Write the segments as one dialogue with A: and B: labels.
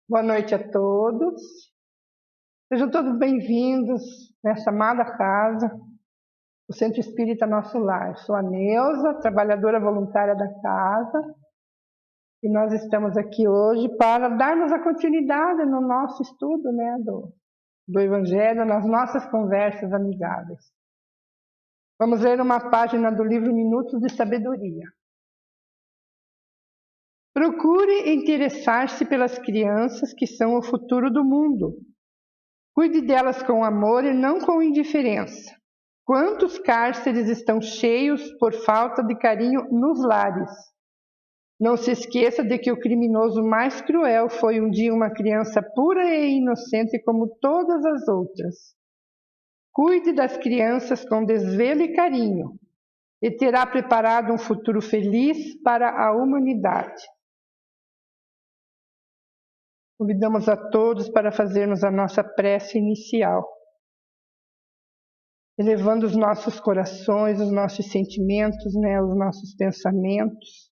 A: Boa noite a todos. Sejam todos bem-vindos nessa amada casa, o Centro Espírita Nosso Lar. Sou a Neuza, trabalhadora voluntária da casa, e nós estamos aqui hoje para darmos a continuidade no nosso estudo, do Evangelho, nas nossas conversas amigáveis. Vamos ler uma página do livro Minutos de Sabedoria. Procure interessar-se pelas crianças que são o futuro do mundo. Cuide delas com amor e não com indiferença. Quantos cárceres estão cheios por falta de carinho nos lares? Não se esqueça de que o criminoso mais cruel foi um dia uma criança pura e inocente como todas as outras. Cuide das crianças com desvelo e carinho, e terá preparado um futuro feliz para a humanidade. Convidamos a todos para fazermos a nossa prece inicial, elevando os nossos corações, os nossos sentimentos, os nossos pensamentos,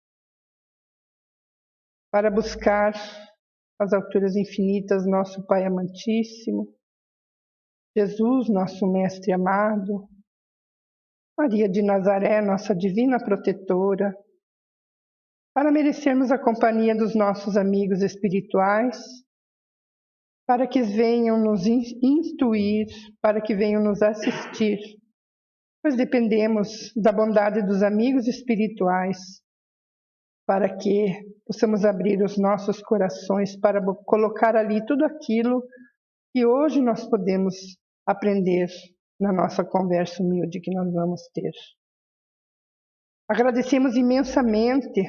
A: para buscar as alturas infinitas nosso Pai amantíssimo, Jesus, nosso Mestre amado, Maria de Nazaré, nossa divina protetora, para merecermos a companhia dos nossos amigos espirituais, para que venham nos instruir, para que venham nos assistir, pois dependemos da bondade dos amigos espirituais, para que possamos abrir os nossos corações para colocar ali tudo aquilo que hoje nós podemos aprender na nossa conversa humilde que nós vamos ter. Agradecemos imensamente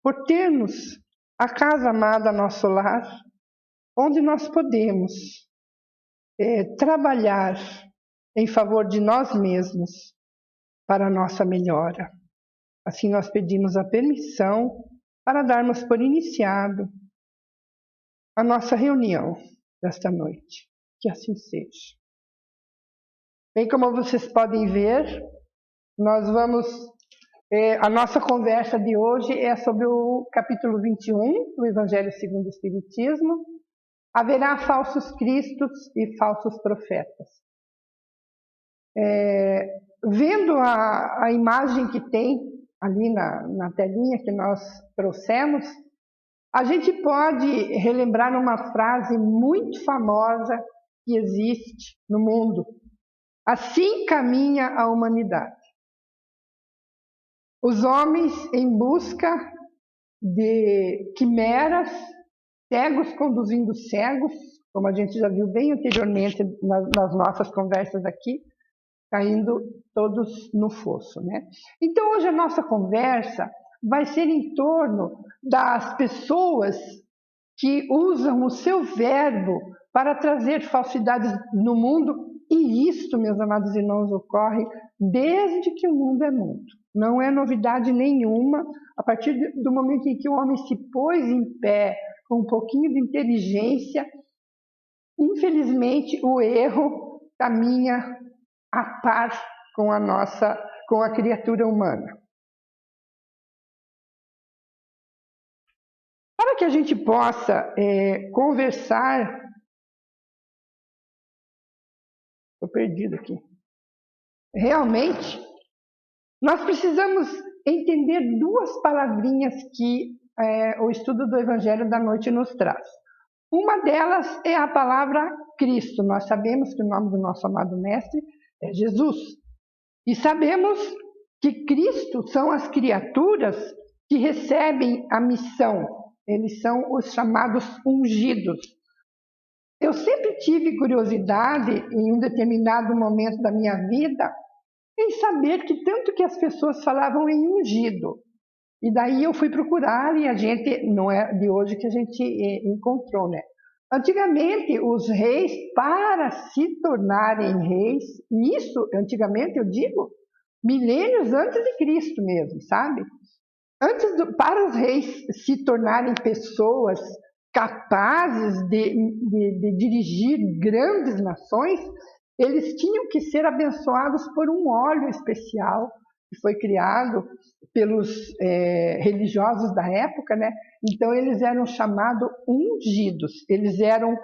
A: por termos a casa amada, nosso lar, onde nós podemos trabalhar em favor de nós mesmos para a nossa melhora. Assim nós pedimos a permissão para darmos por iniciado a nossa reunião desta noite. Que assim seja. Bem, como vocês podem ver, nós vamos... a nossa conversa de hoje é sobre o capítulo 21 do Evangelho segundo o Espiritismo. Haverá falsos cristos e falsos profetas. Vendo a imagem que tem ali na telinha que nós trouxemos, a gente pode relembrar uma frase muito famosa que existe no mundo. Assim caminha a humanidade. Os homens em busca de quimeras, cegos conduzindo cegos, como a gente já viu bem anteriormente nas nossas conversas aqui, caindo todos no fosso, Então hoje a nossa conversa vai ser em torno das pessoas que usam o seu verbo para trazer falsidades no mundo, e isto, meus amados irmãos, ocorre desde que o mundo é mundo. Não é novidade nenhuma, a partir do momento em que o homem se pôs em pé com um pouquinho de inteligência, infelizmente o erro caminha a par com a criatura humana. Para que a gente possa conversar... Estou perdido aqui. Realmente, nós precisamos entender duas palavrinhas que o estudo do Evangelho da Noite nos traz. Uma delas é a palavra Cristo. Nós sabemos que o nome do nosso amado Mestre é Jesus. E sabemos que Cristo são as criaturas que recebem a missão. Eles são os chamados ungidos. Eu sempre tive curiosidade, em um determinado momento da minha vida, em saber que tanto que as pessoas falavam em ungido. E daí eu fui procurar, e a gente, não é de hoje que a gente encontrou, Antigamente, os reis, para se tornarem reis, e isso, antigamente, eu digo, milênios antes de Cristo mesmo, sabe? Para os reis se tornarem pessoas capazes de dirigir grandes nações, eles tinham que ser abençoados por um óleo especial, que foi criado pelos religiosos da época, né? Então eles eram chamados ungidos, eles eram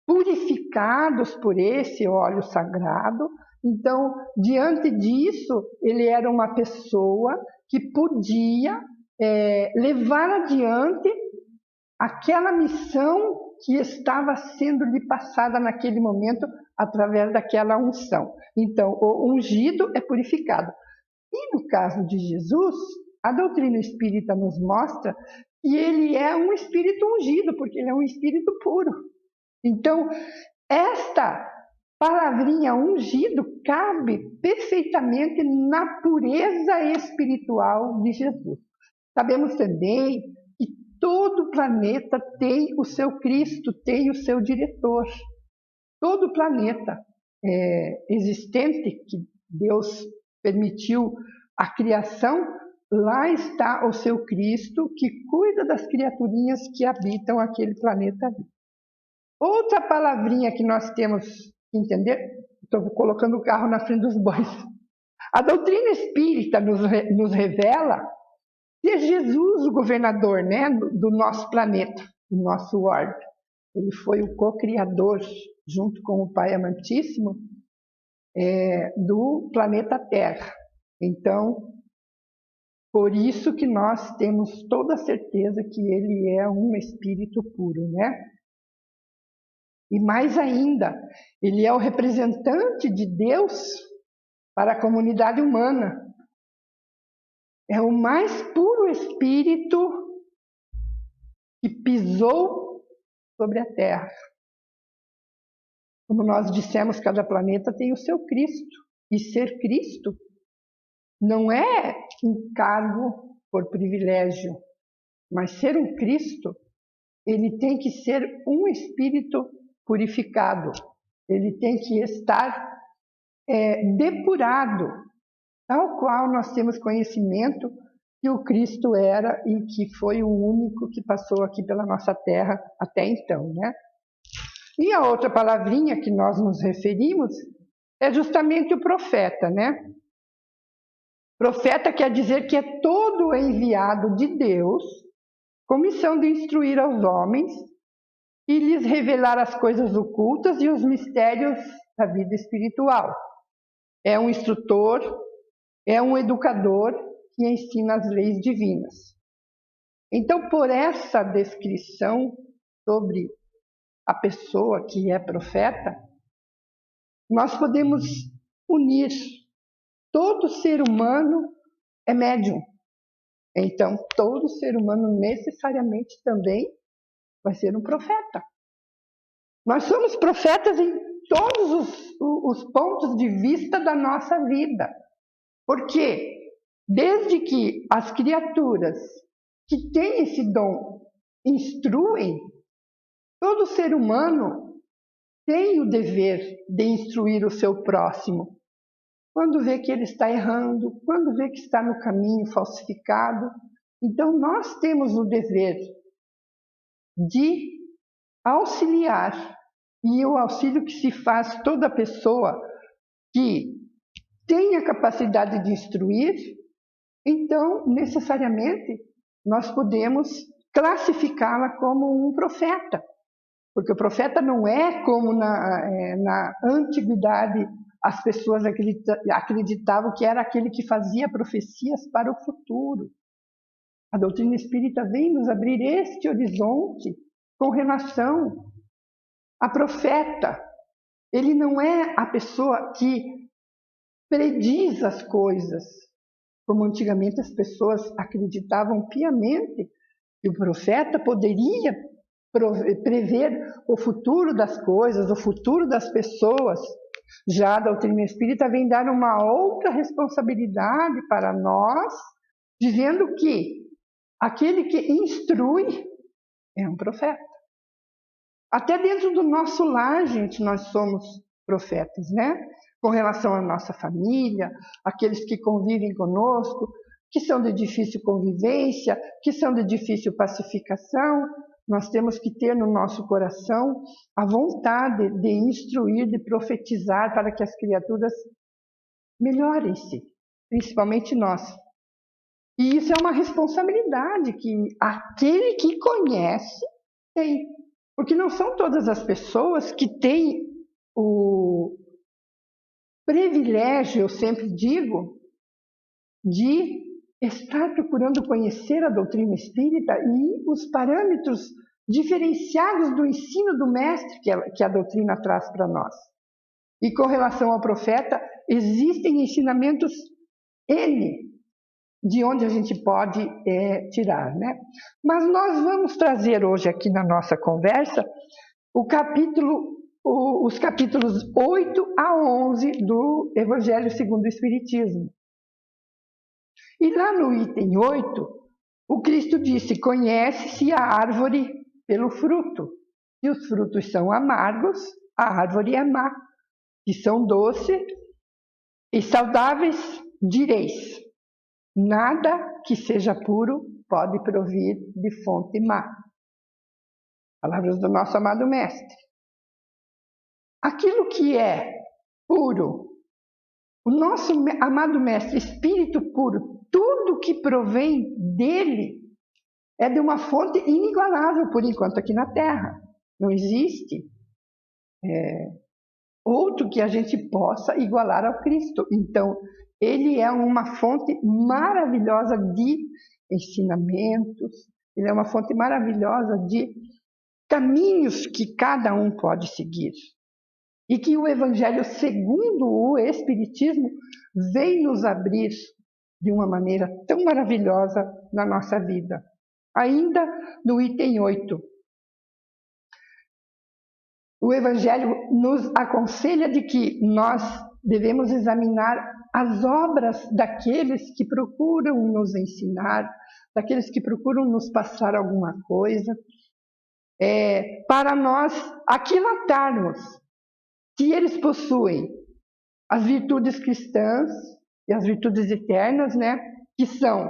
A: purificados por esse óleo sagrado. Então, diante disso, ele era uma pessoa que podia levar adiante aquela missão que estava sendo lhe passada naquele momento através daquela unção. Então, o ungido é purificado. E no caso de Jesus, a doutrina espírita nos mostra que ele é um espírito ungido, porque ele é um espírito puro. Então, esta palavrinha ungido cabe perfeitamente na pureza espiritual de Jesus. Sabemos também que todo planeta tem o seu Cristo, tem o seu diretor. Todo planeta existente que Deus permitiu a criação, lá está o seu Cristo que cuida das criaturinhas que habitam aquele planeta ali. Outra palavrinha que nós temos que entender, estou colocando o carro na frente dos bois. A doutrina espírita nos revela que é Jesus o governador, né, do nosso planeta, do nosso orbe. Ele foi o co-criador, junto com o Pai Amantíssimo, do planeta Terra. Então, por isso que nós temos toda a certeza que ele é um espírito puro, né? E mais ainda, ele é o representante de Deus para a comunidade humana. É o mais puro espírito que pisou sobre a Terra. Como nós dissemos, cada planeta tem o seu Cristo. E ser Cristo não é um cargo por privilégio, mas ser um Cristo, ele tem que ser um espírito purificado. Ele tem que estar depurado, tal qual nós temos conhecimento que o Cristo era e que foi o único que passou aqui pela nossa terra até então, né? E a outra palavrinha que nós nos referimos é justamente o profeta, né? Profeta quer dizer que é todo enviado de Deus com missão de instruir aos homens e lhes revelar as coisas ocultas e os mistérios da vida espiritual. É um instrutor, é um educador que ensina as leis divinas. Então, por essa descrição sobre a pessoa que é profeta, nós podemos unir. Todo ser humano é médium. Então, todo ser humano necessariamente também vai ser um profeta. Nós somos profetas em todos os pontos de vista da nossa vida. Porque desde que as criaturas que têm esse dom instruem, todo ser humano tem o dever de instruir o seu próximo. Quando vê que ele está errando, quando vê que está no caminho falsificado. Então, nós temos o dever de auxiliar. E o auxílio que se faz toda pessoa que tem a capacidade de instruir, então, necessariamente, nós podemos classificá-la como um profeta. Porque o profeta não é como na antiguidade as pessoas acreditavam que era aquele que fazia profecias para o futuro. A doutrina espírita vem nos abrir este horizonte com relação a profeta. Ele não é a pessoa que prediz as coisas, como antigamente as pessoas acreditavam piamente que o profeta poderia prever o futuro das coisas, o futuro das pessoas. Já a doutrina espírita vem dar uma outra responsabilidade para nós, dizendo que aquele que instrui é um profeta. Até dentro do nosso lar, gente, nós somos profetas, né? Com relação à nossa família, aqueles que convivem conosco, que são de difícil convivência, que são de difícil pacificação, nós temos que ter no nosso coração a vontade de instruir, de profetizar para que as criaturas melhorem-se. principalmente nós. E isso é uma responsabilidade que aquele que conhece tem. Porque não são todas as pessoas que têm o privilégio, eu sempre digo, de estar procurando conhecer a doutrina espírita e os parâmetros diferenciados do ensino do mestre que a doutrina traz para nós. E com relação ao profeta, existem ensinamentos N de onde a gente pode tirar, né? Mas nós vamos trazer hoje aqui na nossa conversa os capítulos 8 a 11 do Evangelho segundo o Espiritismo. E lá no item 8, o Cristo disse: conhece-se a árvore pelo fruto. Se os frutos são amargos, a árvore é má. Se são doces e saudáveis, direis: nada que seja puro pode provir de fonte má. Palavras do nosso amado Mestre. Aquilo que é puro, o nosso amado Mestre, Espírito puro, tudo que provém dele é de uma fonte inigualável por enquanto aqui na Terra. Não existe outro que a gente possa igualar ao Cristo. Então, ele é uma fonte maravilhosa de ensinamentos, ele é uma fonte maravilhosa de caminhos que cada um pode seguir. E que o Evangelho segundo o Espiritismo vem nos abrir de uma maneira tão maravilhosa na nossa vida. Ainda no item 8, o Evangelho nos aconselha de que nós devemos examinar as obras daqueles que procuram nos ensinar, daqueles que procuram nos passar alguma coisa, para nós aquilatarmos que eles possuem as virtudes cristãs e as virtudes eternas, né? Que são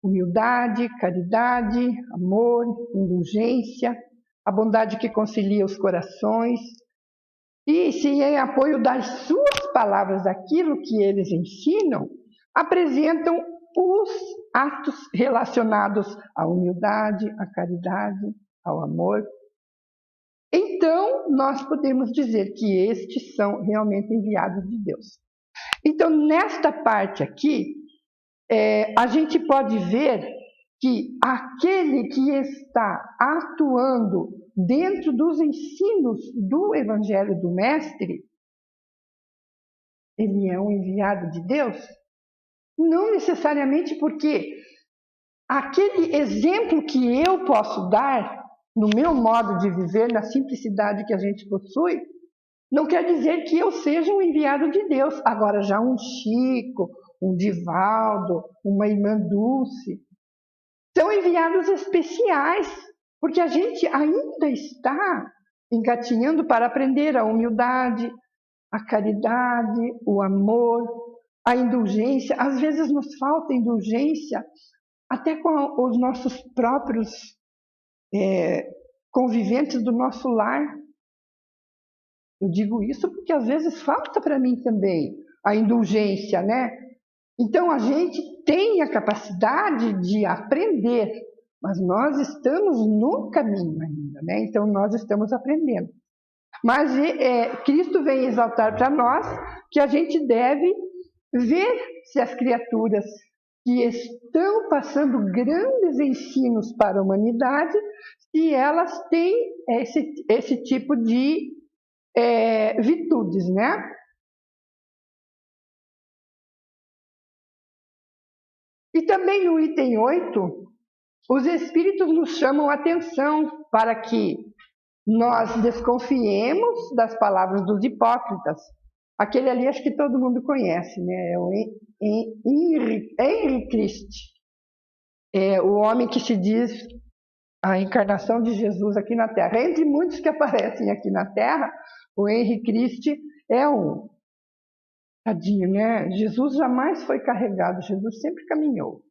A: humildade, caridade, amor, indulgência, a bondade que concilia os corações, e se em apoio das suas palavras, daquilo que eles ensinam, apresentam os atos relacionados à humildade, à caridade, ao amor. Então, nós podemos dizer que estes são realmente enviados de Deus. Então, nesta parte aqui, a gente pode ver que aquele que está atuando dentro dos ensinos do Evangelho do Mestre, ele é um enviado de Deus? Não necessariamente, porque aquele exemplo que eu posso dar no meu modo de viver, na simplicidade que a gente possui, não quer dizer que eu seja um enviado de Deus. Agora, já um Chico, um Divaldo, uma irmã Dulce, são enviados especiais, porque a gente ainda está engatinhando para aprender a humildade, a caridade, o amor, a indulgência. Às vezes nos falta indulgência até com os nossos próprios conviventes do nosso lar. Eu digo isso porque às vezes falta para mim também a indulgência, né? Então a gente tem a capacidade de aprender, mas nós estamos no caminho ainda, né? Então nós estamos aprendendo. Mas Cristo vem exaltar para nós que a gente deve ver se as criaturas que estão passando grandes ensinos para a humanidade, se elas têm esse tipo de virtudes, né? E também no item 8, os espíritos nos chamam a atenção para que nós desconfiemos das palavras dos hipócritas. Aquele ali acho que todo mundo conhece, né? É o Henri Christ, o homem que se diz a encarnação de Jesus aqui na Terra. Entre muitos que aparecem aqui na Terra, o Henri Christ é um. Tadinho, né? Jesus jamais foi carregado, Jesus sempre caminhou.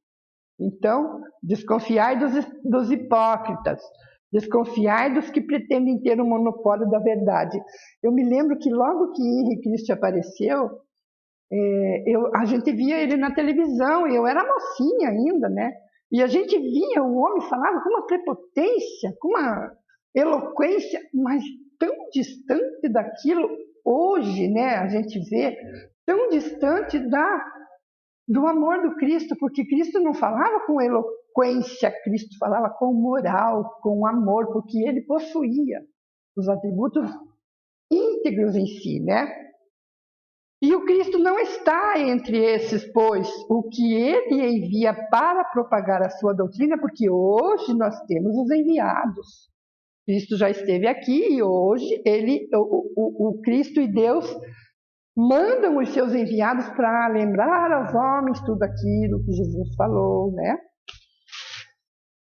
A: Então, desconfiai dos hipócritas, desconfiai dos que pretendem ter o monopólio da verdade. Eu me lembro que logo que Henri Christ apareceu, A gente via ele na televisão, e eu era mocinha ainda, né? E a gente via o homem falava com uma prepotência, com uma eloquência, mas tão distante daquilo hoje, né? A gente vê tão distante do amor do Cristo, porque Cristo não falava com eloquência, Cristo falava com moral, com amor, porque ele possuía os atributos íntegros em si, né? E o Cristo não está entre esses, pois o que ele envia para propagar a sua doutrina, porque hoje nós temos os enviados. Cristo já esteve aqui e hoje o Cristo e Deus mandam os seus enviados para lembrar aos homens tudo aquilo que Jesus falou, né?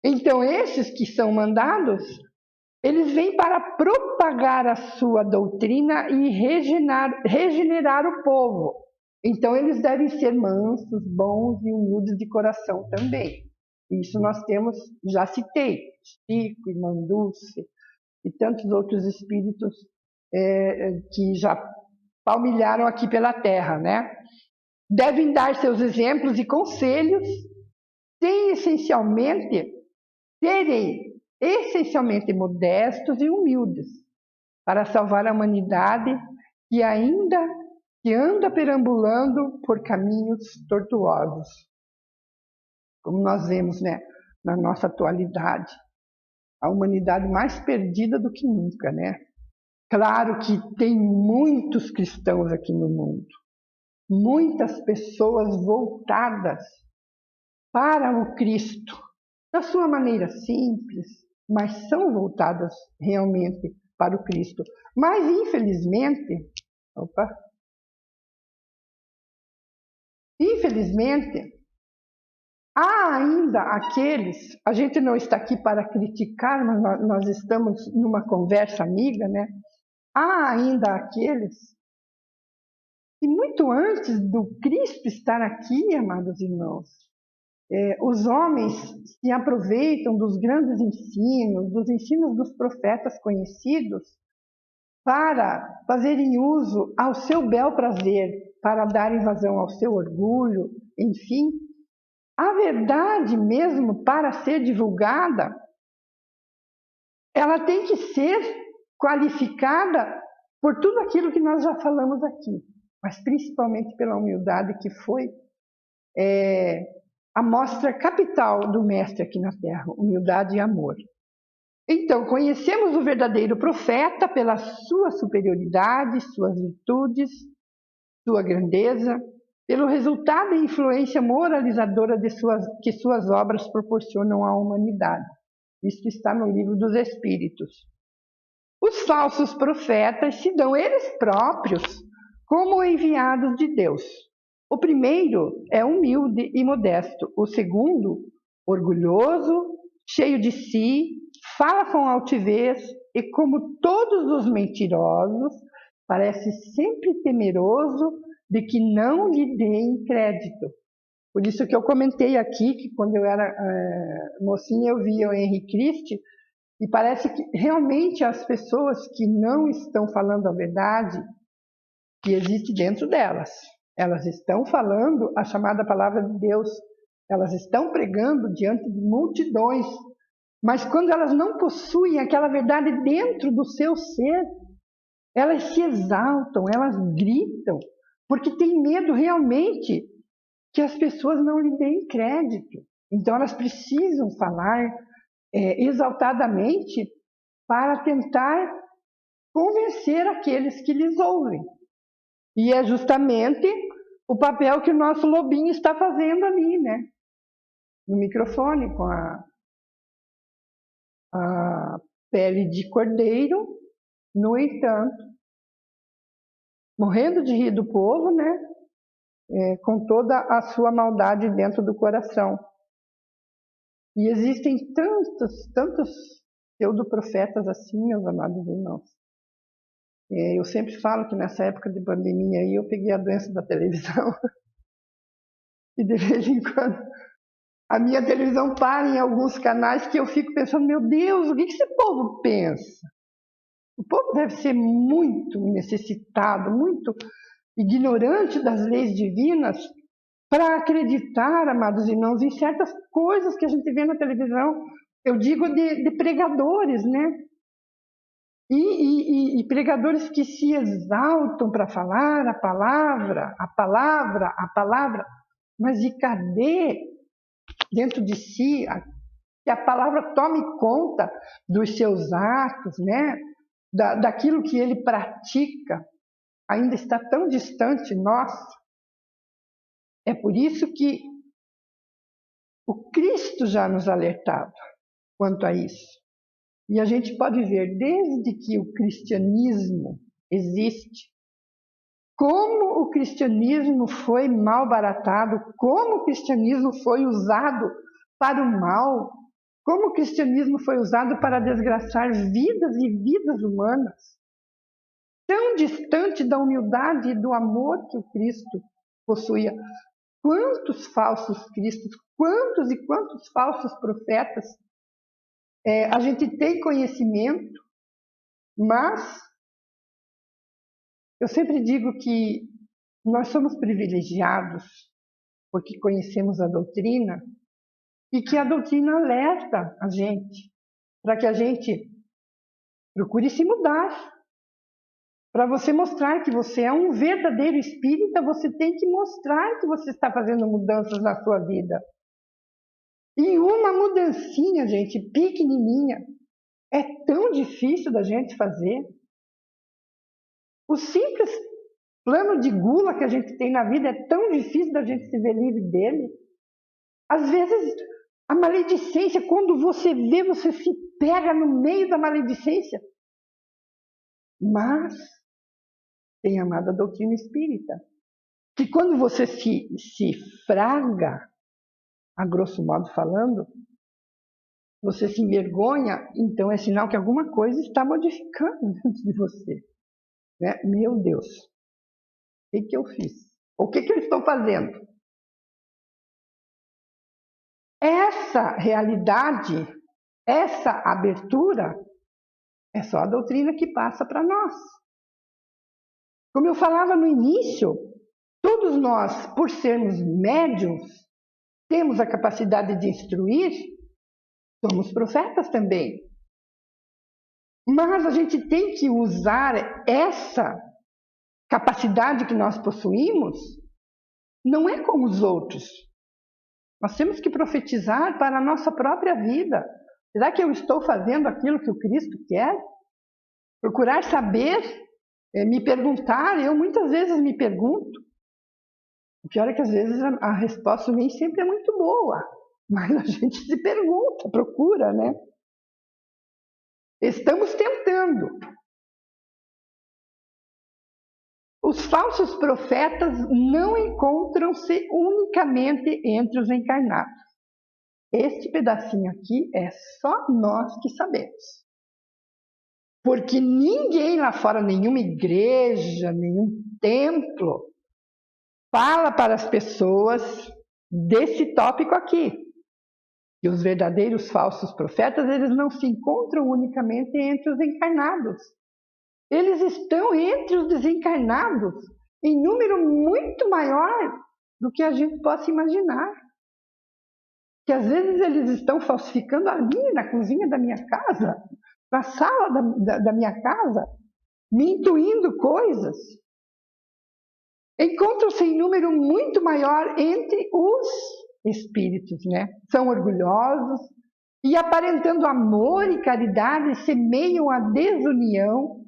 A: Então esses que são mandados, eles vêm para propagar a sua doutrina e regenerar o povo. Então, eles devem ser mansos, bons e humildes de coração também. Isso nós temos, já citei, Chico, Irmã Dulce e tantos outros espíritos que já palmilharam aqui pela terra, né? Devem dar seus exemplos e conselhos, serem essencialmente modestos e humildes, para salvar a humanidade que anda perambulando por caminhos tortuosos. Como nós vemos, né, na nossa atualidade, a humanidade mais perdida do que nunca, né? Claro que tem muitos cristãos aqui no mundo, muitas pessoas voltadas para o Cristo, da sua maneira simples, mas são voltadas realmente para o Cristo. Mas, infelizmente, há ainda aqueles, a gente não está aqui para criticar, mas nós estamos numa conversa amiga, né? Há ainda aqueles que muito antes do Cristo estar aqui, amados irmãos, os homens se aproveitam dos grandes ensinos, dos ensinos dos profetas conhecidos, para fazerem uso ao seu bel prazer, para darem vazão ao seu orgulho, enfim. A verdade mesmo, para ser divulgada, ela tem que ser qualificada por tudo aquilo que nós já falamos aqui, mas principalmente pela humildade que foi a mostra capital do Mestre aqui na Terra, humildade e amor. Então, conhecemos o verdadeiro profeta pela sua superioridade, suas virtudes, sua grandeza, pelo resultado e influência moralizadora que suas obras proporcionam à humanidade. Isso está no Livro dos Espíritos. Os falsos profetas se dão eles próprios como enviados de Deus. O primeiro é humilde e modesto. O segundo, orgulhoso, cheio de si, fala com altivez e, como todos os mentirosos, parece sempre temeroso de que não lhe deem crédito. Por isso que eu comentei aqui que quando eu era mocinha eu via o Henri Christ e parece que realmente as pessoas que não estão falando a verdade que existe dentro delas, elas estão falando a chamada palavra de Deus, elas estão pregando diante de multidões, mas quando elas não possuem aquela verdade dentro do seu ser, elas se exaltam, elas gritam, porque tem medo realmente que as pessoas não lhe deem crédito. Então elas precisam falar exaltadamente para tentar convencer aqueles que lhes ouvem. E é justamente o papel que o nosso lobinho está fazendo ali, né? No microfone, com a pele de cordeiro, no entanto, morrendo de rir do povo, né? Com toda a sua maldade dentro do coração. E existem tantos pseudo-profetas assim, meus amados irmãos. Eu sempre falo que nessa época de pandemia aí eu peguei a doença da televisão. E de vez em quando a minha televisão para em alguns canais que eu fico pensando, meu Deus, o que esse povo pensa? O povo deve ser muito necessitado, muito ignorante das leis divinas, para acreditar, amados irmãos, em certas coisas que a gente vê na televisão. Eu digo de pregadores, né? E pregadores que se exaltam para falar a palavra, mas e cadê dentro de si que a palavra tome conta dos seus atos, né? Daquilo que ele pratica? Ainda está tão distante, nossa. É por isso que o Cristo já nos alertava quanto a isso. E a gente pode ver, desde que o cristianismo existe, como o cristianismo foi malbaratado, como o cristianismo foi usado para o mal, como o cristianismo foi usado para desgraçar vidas e vidas humanas, tão distante da humildade e do amor que o Cristo possuía. Quantos falsos cristos, quantos e quantos falsos profetas a gente tem conhecimento, mas eu sempre digo que nós somos privilegiados porque conhecemos a doutrina e que a doutrina alerta a gente para que a gente procure se mudar. Para você mostrar que você é um verdadeiro espírita, você tem que mostrar que você está fazendo mudanças na sua vida. E uma mudancinha, gente, pequenininha, é tão difícil da gente fazer. O simples plano de gula que a gente tem na vida é tão difícil da gente se ver livre dele. Às vezes, a maledicência, quando você vê, você se pega no meio da maledicência. Mas tem a amada doutrina espírita, que quando você se fraga, a grosso modo falando, você se envergonha, então é sinal que alguma coisa está modificando dentro de você. Né? Meu Deus, o que eu fiz? O que eu estou fazendo? Essa realidade, essa abertura, é só a doutrina que passa para nós. Como eu falava no início, todos nós, por sermos médiuns, temos a capacidade de instruir, somos profetas também. Mas a gente tem que usar essa capacidade que nós possuímos, não é como os outros. Nós temos que profetizar para a nossa própria vida. Será que eu estou fazendo aquilo que o Cristo quer? Procurar saber, me perguntar. Eu muitas vezes me pergunto. O pior é que às vezes a resposta nem sempre é muito boa. Mas a gente se pergunta, procura, né? Estamos tentando. Os falsos profetas não encontram-se unicamente entre os encarnados. Este pedacinho aqui é só nós que sabemos. Porque ninguém lá fora, nenhuma igreja, nenhum templo, fala para as pessoas desse tópico aqui. E os verdadeiros falsos profetas, eles não se encontram unicamente entre os encarnados. Eles estão entre os desencarnados em número muito maior do que a gente possa imaginar. Que às vezes eles estão falsificando ali na cozinha da minha casa, na sala da minha casa, me intuindo coisas. Encontram-se em número muito maior entre os espíritos, né? São orgulhosos e, aparentando amor e caridade, semeiam a desunião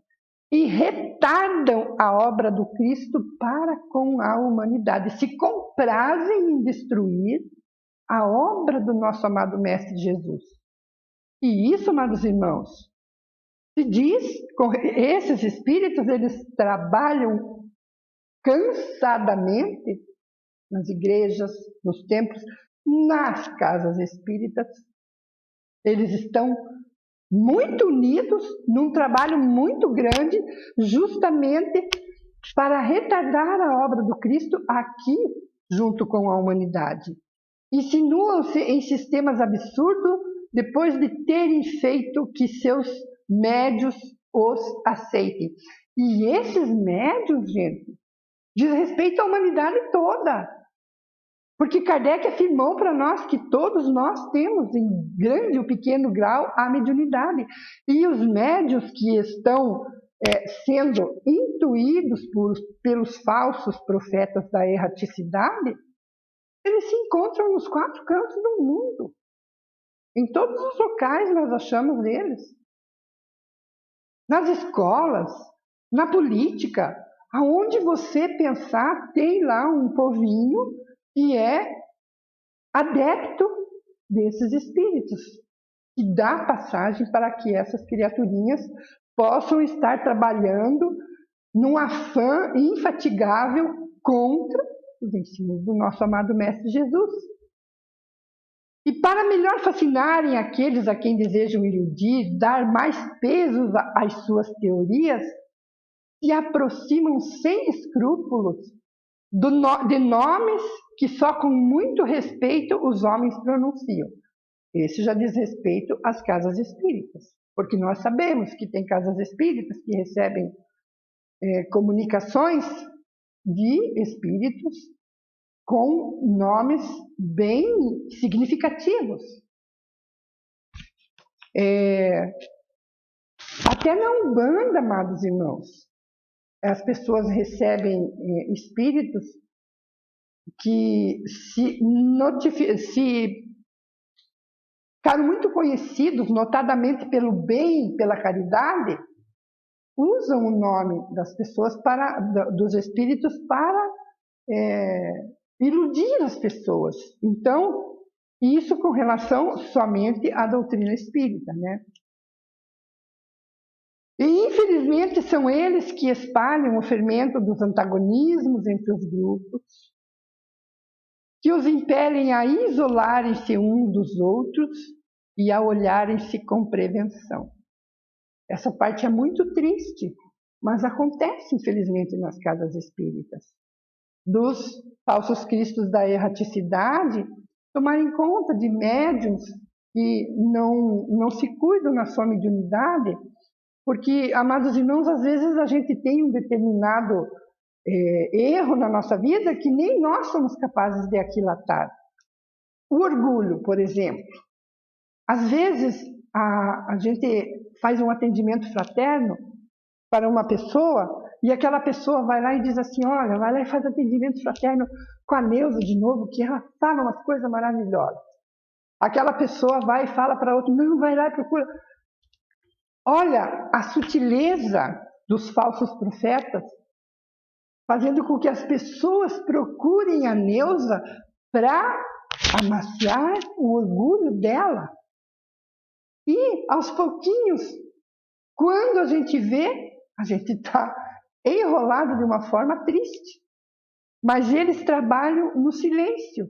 A: e retardam a obra do Cristo para com a humanidade. Se comprazem em destruir a obra do nosso amado Mestre Jesus. E isso, amados irmãos, se diz, esses espíritos, eles trabalham cansadamente nas igrejas, nos templos, nas casas espíritas. Eles estão muito unidos num trabalho muito grande, justamente para retardar a obra do Cristo aqui, junto com a humanidade. Insinuam-se em sistemas absurdos depois de terem feito que seus médios os aceitem. E esses médios, gente, diz respeito à humanidade toda. Porque Kardec afirmou para nós que todos nós temos, em grande ou pequeno grau, a mediunidade. E os médios que estão sendo intuídos pelos falsos profetas da erraticidade, eles se encontram nos 4 cantos do mundo. Em todos os locais nós achamos eles. Nas escolas, na política, aonde você pensar, tem lá um povinho que é adepto desses espíritos, e dá passagem para que essas criaturinhas possam estar trabalhando num afã infatigável contra os ensinos do nosso amado Mestre Jesus. E para melhor fascinarem aqueles a quem desejam iludir, dar mais peso às suas teorias, se aproximam sem escrúpulos de nomes que só com muito respeito os homens pronunciam. Esse já diz respeito às casas espíritas, porque nós sabemos que tem casas espíritas que recebem comunicações de espíritos com nomes bem significativos. Até na Umbanda, amados irmãos, as pessoas recebem espíritos que se ficaram muito conhecidos, notadamente pelo bem, pela caridade, usam o nome das pessoas, dos espíritos, para iludir as pessoas. Então, isso com relação somente à doutrina espírita, né? E, infelizmente, são eles que espalham o fermento dos antagonismos entre os grupos, que os impelem a isolarem-se uns dos outros e a olharem-se com prevenção. Essa parte é muito triste, mas acontece, infelizmente, nas casas espíritas. Dos falsos cristos da erraticidade tomarem conta de médiuns que não se cuidam na sua mediunidade, porque, amados irmãos, às vezes a gente tem um determinado erro na nossa vida que nem nós somos capazes de aquilatar. O orgulho, por exemplo. Às vezes a gente faz um atendimento fraterno para uma pessoa e aquela pessoa vai lá e diz assim, olha, vai lá e faz atendimento fraterno com a Neuza de novo, que ela fala umas coisas maravilhosas. Aquela pessoa vai e fala para outra, não, vai lá e procura. Olha a sutileza dos falsos profetas, fazendo com que as pessoas procurem a Neuza para amaciar o orgulho dela. E, aos pouquinhos, quando a gente vê, a gente está enrolado de uma forma triste. Mas eles trabalham no silêncio.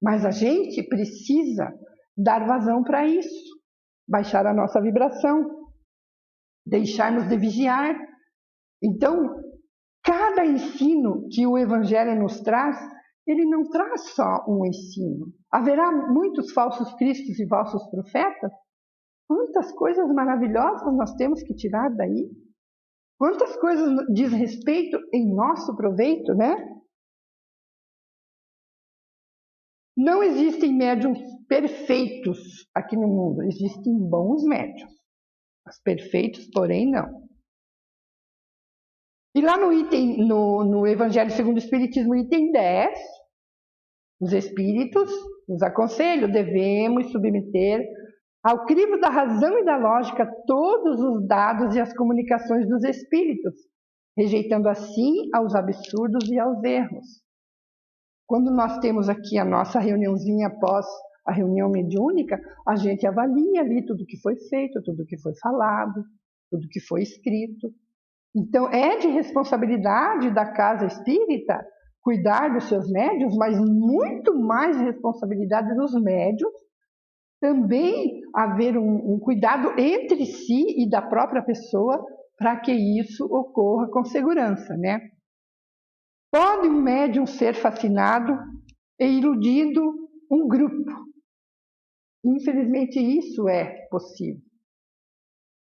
A: Mas a gente precisa dar vazão para isso. Baixar a nossa vibração. Deixarmos de vigiar. Então, cada ensino que o Evangelho nos traz, ele não traz só um ensino. Haverá muitos falsos cristos e falsos profetas. Quantas coisas maravilhosas nós temos que tirar daí? Quantas coisas diz respeito em nosso proveito, né? Não existem médiuns perfeitos aqui no mundo. Existem bons médiuns. Mas perfeitos, porém, não. E lá no Evangelho segundo o Espiritismo, item 10, os espíritos nos aconselham, devemos submeter ao crivo da razão e da lógica todos os dados e as comunicações dos espíritos, rejeitando assim aos absurdos e aos erros. Quando nós temos aqui a nossa reuniãozinha após a reunião mediúnica, a gente avalia ali tudo que foi feito, tudo que foi falado, tudo que foi escrito. Então, é de responsabilidade da casa espírita cuidar dos seus médiuns, mas muito mais responsabilidade dos médiuns também haver um cuidado entre si e da própria pessoa para que isso ocorra com segurança, né? Pode um médium ser fascinado e iludindo um grupo. Infelizmente, isso é possível.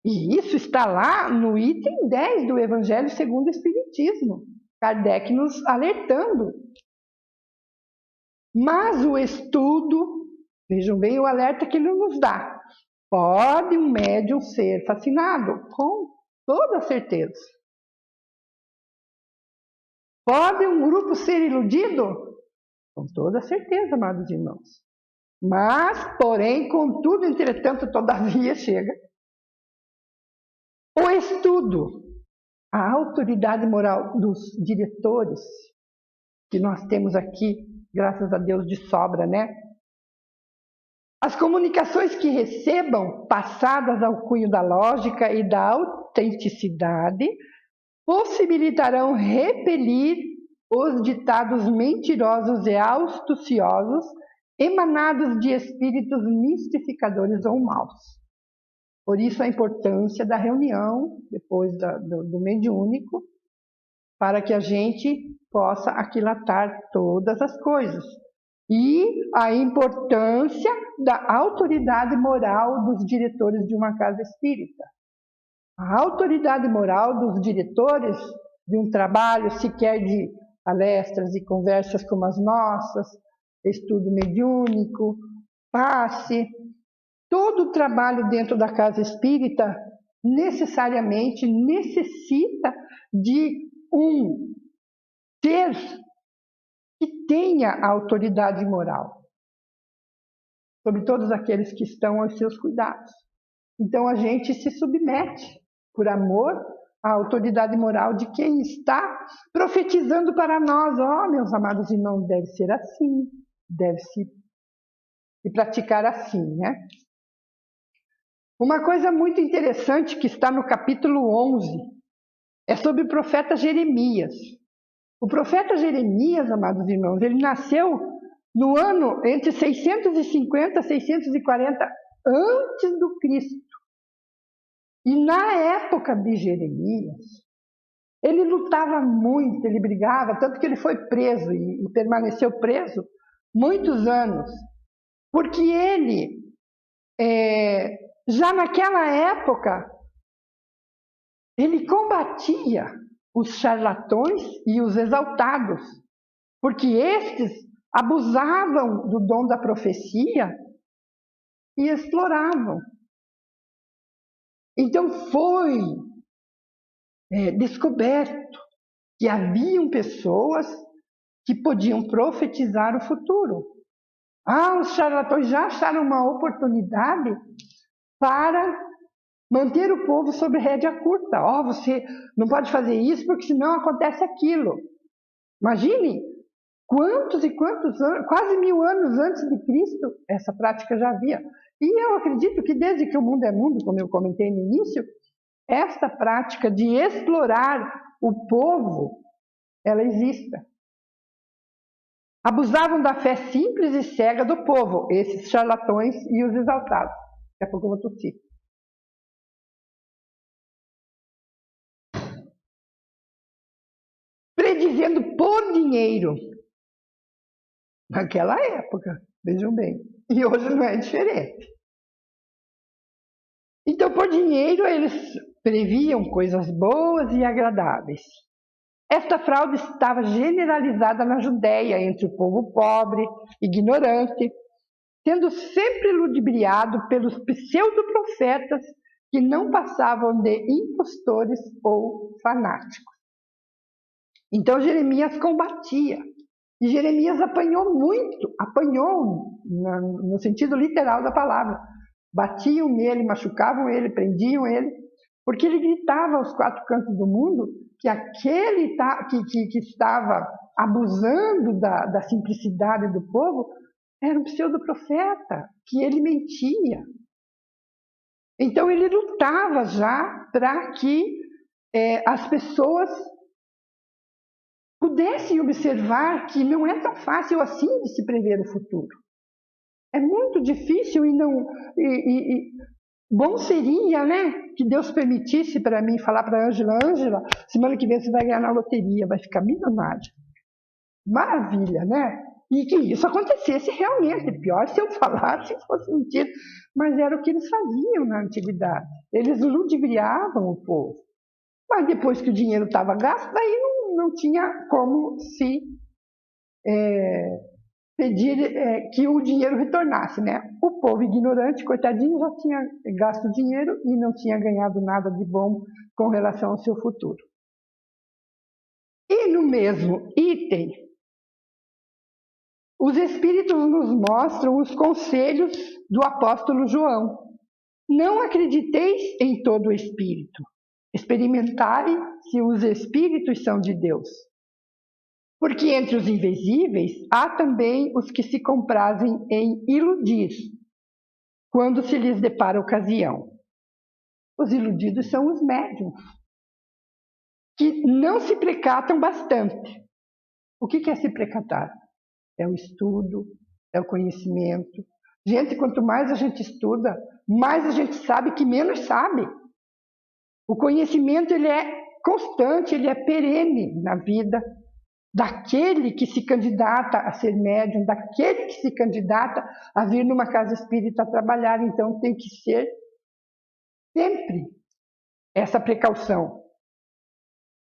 A: E isso está lá no item 10 do Evangelho segundo o Espiritismo. Kardec nos alertando. Mas o estudo, vejam bem o alerta que ele nos dá. Pode um médium ser fascinado? Com toda certeza. Pode um grupo ser iludido? Com toda certeza, amados irmãos. Mas, porém, contudo, entretanto, todavia, chega o estudo, a autoridade moral dos diretores, que nós temos aqui, graças a Deus, de sobra, né? As comunicações que recebam, passadas ao cunho da lógica e da autenticidade, possibilitarão repelir os ditados mentirosos e astuciosos emanados de espíritos mistificadores ou maus. Por isso a importância da reunião, depois do mediúnico, para que a gente possa aquilatar todas as coisas. E a importância da autoridade moral dos diretores de uma casa espírita. A autoridade moral dos diretores de um trabalho, sequer de palestras e conversas como as nossas, estudo mediúnico, passe, todo o trabalho dentro da casa espírita necessariamente necessita de um ser que tenha a autoridade moral sobre todos aqueles que estão aos seus cuidados. Então a gente se submete, por amor, à autoridade moral de quem está profetizando para nós. Meus amados irmãos, deve ser assim, deve-se praticar assim, né? Uma coisa muito interessante que está no capítulo 11 é sobre o profeta Jeremias. O profeta Jeremias, amados irmãos, ele nasceu no ano entre 650 e 640 antes do Cristo. E na época de Jeremias, ele lutava muito, ele brigava, tanto que ele foi preso e permaneceu preso muitos anos, porque ele, já naquela época, ele combatia os charlatões e os exaltados, porque estes abusavam do dom da profecia e exploravam. Então foi descoberto que haviam pessoas que podiam profetizar o futuro. Os charlatões já acharam uma oportunidade para manter o povo sob rédea curta. Você não pode fazer isso porque senão acontece aquilo. Imagine quantos e quantos anos, quase 1000 anos antes de Cristo, essa prática já havia. E eu acredito que desde que o mundo é mundo, como eu comentei no início, esta prática de explorar o povo, ela exista. Abusavam da fé simples e cega do povo, esses charlatões e os exaltados. Daqui a pouco eu vou tossir. Predizendo por dinheiro. Naquela época, vejam bem. E hoje não é diferente. Então, por dinheiro, eles previam coisas boas e agradáveis. Esta fraude estava generalizada na Judéia, entre o povo pobre, ignorante, sendo sempre ludibriado pelos pseudo-profetas que não passavam de impostores ou fanáticos. Então Jeremias combatia. E Jeremias apanhou muito, no sentido literal da palavra. Batiam nele, machucavam ele, prendiam ele, porque ele gritava aos 4 cantos do mundo que aquele que estava abusando da simplicidade do povo era um pseudo-profeta, que ele mentia. Então ele lutava já para que as pessoas pudessem observar que não é tão fácil assim de se prever o futuro. É muito difícil bom seria, né, que Deus permitisse para mim falar para a Ângela, semana que vem você vai ganhar na loteria, vai ficar milionária. Maravilha, né? E que isso acontecesse realmente. Pior se eu falasse, se fosse mentira. Mas era o que eles faziam na antiguidade. Eles ludibriavam o povo. Mas depois que o dinheiro estava gasto, daí não tinha como se pedir que o dinheiro retornasse, né? O povo ignorante, coitadinho, já tinha gasto dinheiro e não tinha ganhado nada de bom com relação ao seu futuro. E no mesmo item, os Espíritos nos mostram os conselhos do apóstolo João. Não acrediteis em todo o Espírito. Experimentai se os Espíritos são de Deus. Porque entre os invisíveis há também os que se comprazem em iludir, quando se lhes depara ocasião. Os iludidos são os médiuns, que não se precatam bastante. O que é se precatar? É o estudo, é o conhecimento. Gente, quanto mais a gente estuda, mais a gente sabe que menos sabe. O conhecimento ele é constante, ele é perene na vida daquele que se candidata a ser médium, daquele que se candidata a vir numa casa espírita trabalhar. Então tem que ser sempre essa precaução.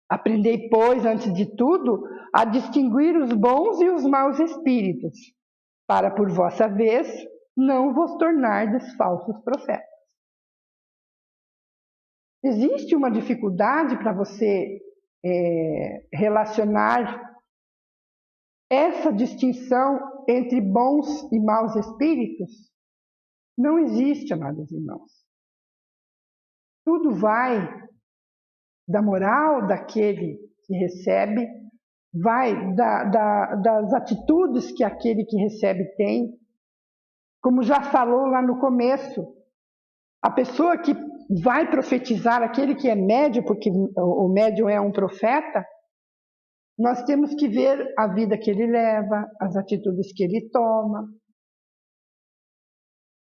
A: Aprendei, pois, antes de tudo, a distinguir os bons e os maus espíritos, para por vossa vez não vos tornardes falsos profetas. Existe uma dificuldade para você relacionar essa distinção entre bons e maus espíritos? Não existe, amados irmãos. Tudo vai da moral daquele que recebe, vai das atitudes que aquele que recebe tem. Como já falou lá no começo, a pessoa que vai profetizar, aquele que é médium, porque o médium é um profeta, nós temos que ver a vida que ele leva, as atitudes que ele toma.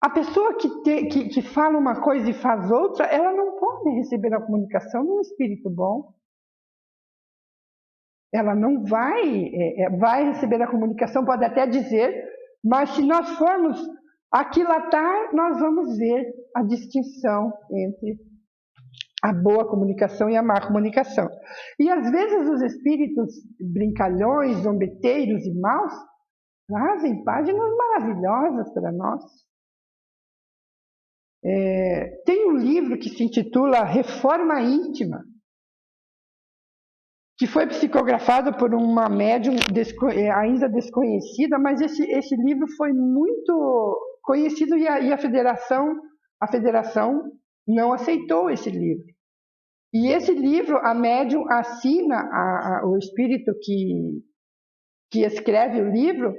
A: A pessoa que fala uma coisa e faz outra, ela não pode receber a comunicação de um espírito bom. Ela não vai receber a comunicação, pode até dizer, mas se nós formos aquilatar, nós vamos ver a distinção entre a boa comunicação e a má comunicação. E às vezes os espíritos brincalhões, zombeteiros e maus trazem páginas maravilhosas para nós. Tem um livro que se intitula Reforma Íntima, que foi psicografado por uma médium ainda desconhecida, mas esse livro foi muito conhecido e a federação não aceitou esse livro. E esse livro, a médium assina o espírito que escreve o livro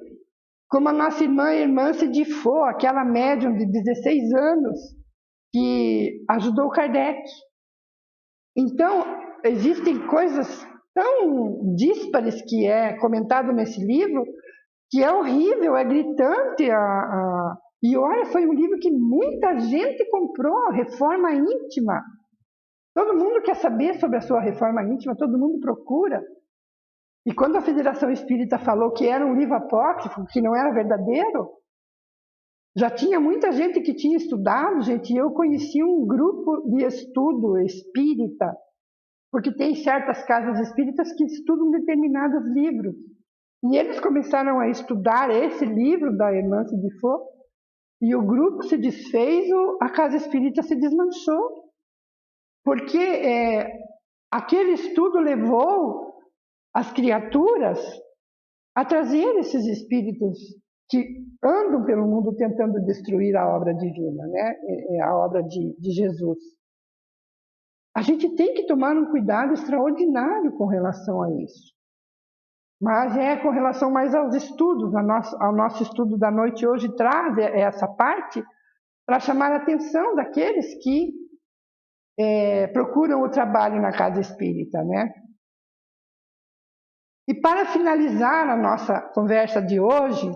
A: como a nossa irmã Hermance de Faux, aquela médium de 16 anos que ajudou Kardec. Então, existem coisas tão díspares que é comentado nesse livro, que é horrível, é gritante. E olha, foi um livro que muita gente comprou, Reforma Íntima. Todo mundo quer saber sobre a sua reforma íntima, todo mundo procura. E quando a Federação Espírita falou que era um livro apócrifo, que não era verdadeiro, já tinha muita gente que tinha estudado, gente, e eu conheci um grupo de estudo espírita, porque tem certas casas espíritas que estudam determinados livros. E eles começaram a estudar esse livro da Hermance de Faux, e o grupo se desfez, a casa espírita se desmanchou. Porque aquele estudo levou as criaturas a trazer esses espíritos que andam pelo mundo tentando destruir a obra divina, né? A obra de Jesus. A gente tem que tomar um cuidado extraordinário com relação a isso. Mas com relação mais aos estudos, ao nosso estudo da noite hoje traz essa parte para chamar a atenção daqueles que procuram o trabalho na casa espírita, né? E para finalizar a nossa conversa de hoje,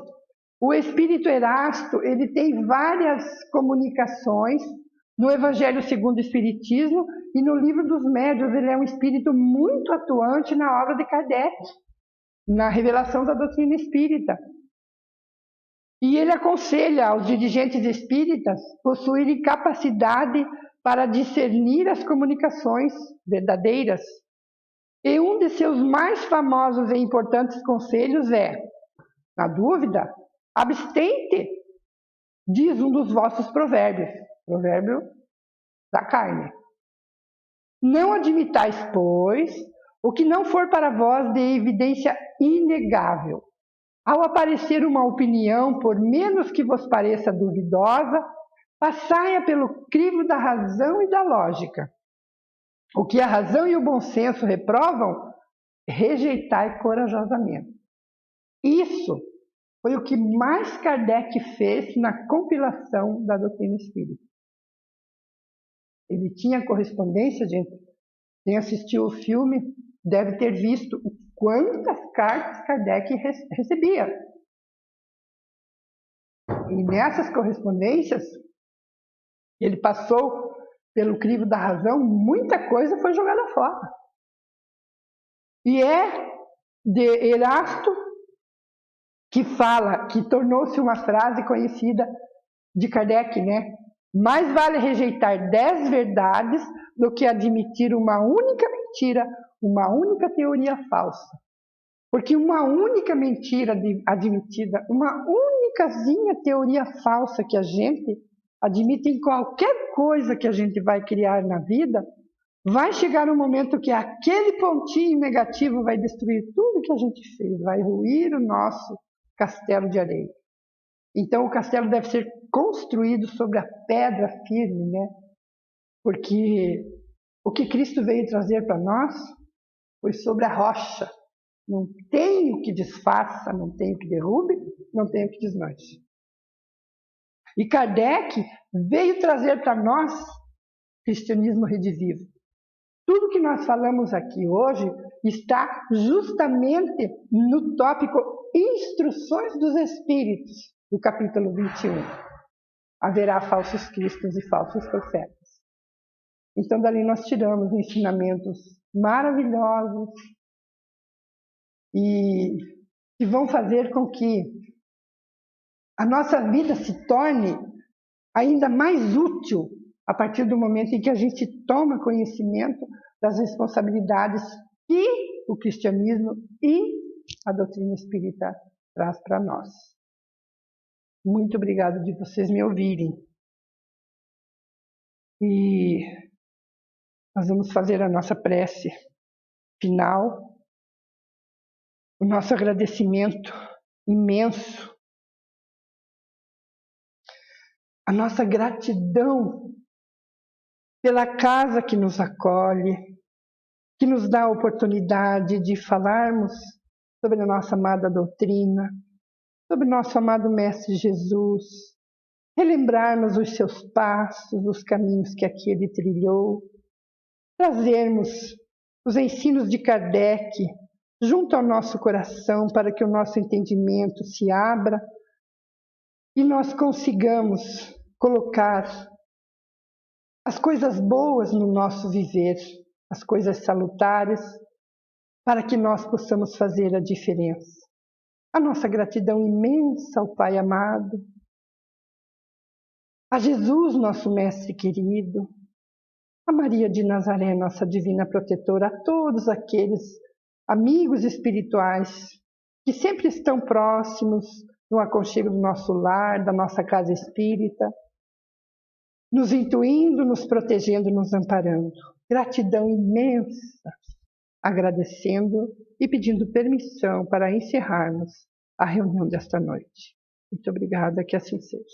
A: o Espírito Erasto, ele tem várias comunicações no Evangelho segundo o Espiritismo e no Livro dos Médiuns. Ele é um espírito muito atuante na obra de Kardec, na revelação da doutrina espírita. E ele aconselha aos dirigentes espíritas possuírem capacidade para discernir as comunicações verdadeiras E um de seus mais famosos e importantes conselhos é: na dúvida, abstente, diz um dos vossos provérbios, provérbio da carne. Não admitais, pois, o que não for para vós de evidência inegável. Ao aparecer uma opinião, por menos que vos pareça duvidosa, passai-a pelo crivo da razão e da lógica. O que a razão e o bom senso reprovam, rejeitai corajosamente. Isso foi o que mais Kardec fez na compilação da doutrina espírita. Ele tinha correspondência, gente. Quem assistiu o filme deve ter visto quantas cartas Kardec recebia. E nessas correspondências, ele passou pelo crivo da razão, muita coisa foi jogada fora. E é de Erasto que fala, que tornou-se uma frase conhecida de Kardec, né? Mais vale rejeitar 10 verdades do que admitir uma única mentira, uma única teoria falsa. Porque uma única mentira admitida, uma únicazinha teoria falsa que a gente admite em qualquer coisa que a gente vai criar na vida, vai chegar um momento que aquele pontinho negativo vai destruir tudo que a gente fez, vai ruir o nosso castelo de areia. Então o castelo deve ser construído sobre a pedra firme, né? Porque o que Cristo veio trazer para nós foi sobre a rocha. Não tem o que desfaça, não tem o que derrube, não tem o que desmanche. E Kardec veio trazer para nós cristianismo redivivo. Tudo que nós falamos aqui hoje está justamente no tópico Instruções dos Espíritos, do capítulo 21. Haverá falsos cristos e falsos profetas. Então, dali nós tiramos ensinamentos maravilhosos e que vão fazer com que a nossa vida se torne ainda mais útil a partir do momento em que a gente toma conhecimento das responsabilidades que o cristianismo e a doutrina espírita traz para nós. Muito obrigado de vocês me ouvirem. E nós vamos fazer a nossa prece final, o nosso agradecimento imenso, a nossa gratidão pela casa que nos acolhe, que nos dá a oportunidade de falarmos sobre a nossa amada doutrina, sobre nosso amado Mestre Jesus, relembrarmos os seus passos, os caminhos que aqui ele trilhou, trazermos os ensinos de Kardec junto ao nosso coração para que o nosso entendimento se abra e nós consigamos colocar as coisas boas no nosso viver, as coisas salutares, para que nós possamos fazer a diferença. A nossa gratidão imensa ao Pai amado, a Jesus, nosso Mestre querido, a Maria de Nazaré, nossa divina protetora, a todos aqueles amigos espirituais que sempre estão próximos no aconchego do nosso lar, da nossa casa espírita, nos intuindo, nos protegendo, nos amparando. Gratidão imensa, agradecendo e pedindo permissão para encerrarmos a reunião desta noite. Muito obrigada, que assim seja.